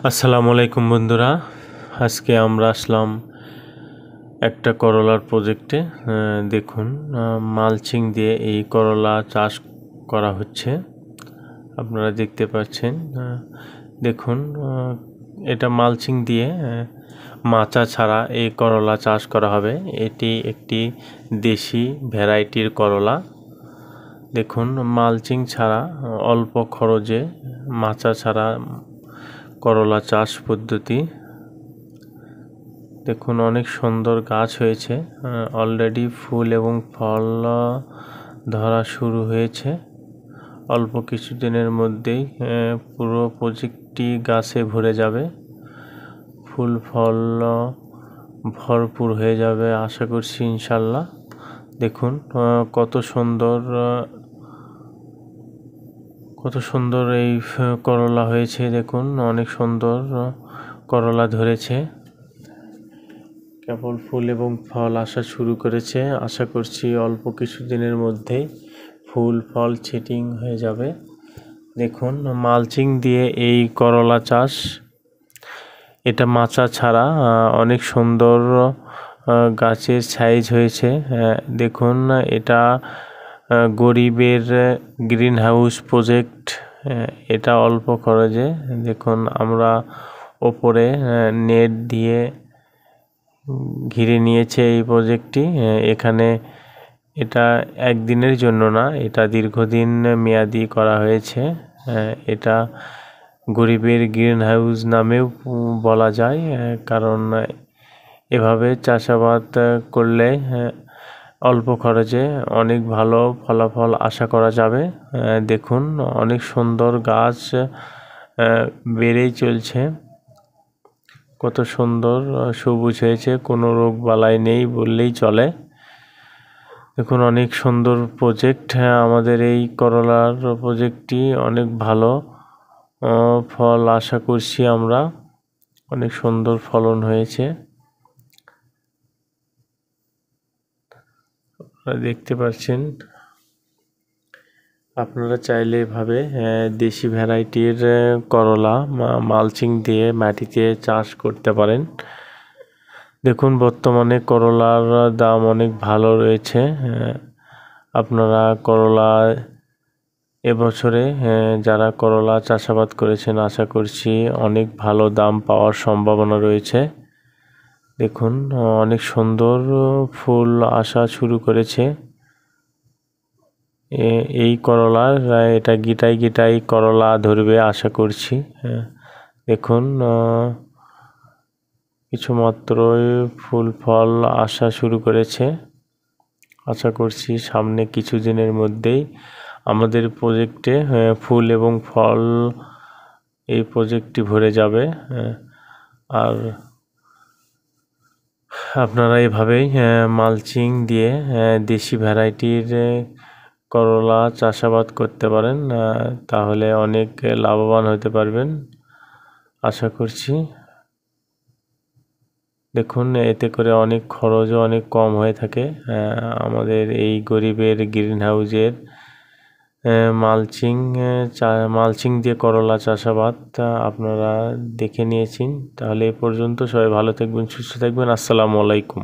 আসসালামু আলাইকুম বন্ধুরা, আজকে আমরা আসলাম একটা করলার প্রজেক্টে। দেখুন, মালচিং দিয়ে এই করলা চাষ করা হচ্ছে। আপনারা দেখতে পাচ্ছেন। দেখুন, এটা মালচিং দিয়ে মাচা ছাড়া এই করলা চাষ করা হবে। এটি একটি দেশি ভ্যারাইটির করলা। দেখুন, মালচিং ছাড়া অল্প খরচে মাচা ছাড়া করলা চাষ পদ্ধতি। দেখুন, অনেক সুন্দর গাছ হয়েছে। অলরেডি ফুল এবং ফল ধরা শুরু হয়েছে। অল্প কিছুদিনের মধ্যেই পুরো প্রজেক্টটি গাছে ভরে যাবে, ফুল ফল ভরপুর হয়ে যাবে আশা করছি ইনশাল্লাহ। দেখুন, কত সুন্দর এই করলা হয়েছে। দেখুন, অনেক সুন্দর করলা ধরেছে, কেবল ফুল এবং ফল আসা শুরু করেছে। আশা করছি অল্প কিছুদিনের মধ্যেই ফুল ফল ছিটিং হয়ে যাবে। দেখুন, মালচিং দিয়ে এই করলা চাষ, এটা মাচা ছাড়া অনেক সুন্দর গাছের সাইজ হয়েছে। দেখুন, এটা গরিবের গ্রিন হাউস প্রজেক্ট। এটা অল্প খরচে। দেখুন, আমরা ওপরে নেট দিয়ে ঘিরে নিয়েছে এই প্রজেক্টটি। এখানে এটা একদিনের জন্য না, এটা দীর্ঘদিন মেয়াদি করা হয়েছে। এটা গরিবের গ্রিন হাউস নামেও বলা যায়, কারণ এভাবে চাষাবাদ করলে অল্প খরচে অনেক ভালো ফলাফল আশা করা যাবে। দেখুন, অনেক সুন্দর গাছ বেড়েই চলছে। কত সুন্দর সবুজ হয়েছে, কোনো রোগ বালাই নেই বললেই চলে। দেখুন, অনেক সুন্দর প্রজেক্ট। আমাদের এই করলার প্রজেক্টটি অনেক ভালো ফল আশা করছি আমরা। অনেক সুন্দর ফলন হয়েছে, দেখতে পাচ্ছেন। আপনারা চাইলে এভাবে দেশি ভ্যারাইটির করলা মালচিং দিয়ে মাটিতে চাষ করতে পারেন। দেখুন, বর্তমানে করলার দাম অনেক ভালো রয়েছে। আপনারা করলা এবছরে যারা করলা চাষাবাদ করেছেন, আশা করছি অনেক ভালো দাম পাওয়ার সম্ভাবনা রয়েছে। দেখুন, অনেক সুন্দর ফুল আসা শুরু করেছে এই করলার। এটা গিটাই গিটাই করলা ধরবে আশা করছি। দেখুন, কিছুমাত্রই ফুল ফল আসা শুরু করেছে। আশা করছি সামনে কিছুদিনের মধ্যেই আমাদের প্রজেক্টে ফুল এবং ফল এই প্রজেক্টটি ভরে যাবে। আর আপনারা এভাবেই মালচিং দিয়ে দেশি ভ্যারাইটির করলা চাষাবাদ করতে পারেন, তাহলে অনেক লাভবান হতে পারবেন আশা করছি। দেখুন, এতে করে অনেক খরচও অনেক কম হয়ে থাকে। আমাদের এই গরিবের গ্রিন হাউসের মালচিং দিয়ে করলা চাষাবাদ আপনারা দেখে নিয়েছেন। তাহলে এ পর্যন্ত, সবাই ভালো থাকবেন, সুস্থ থাকবেন। আসসালামু আলাইকুম।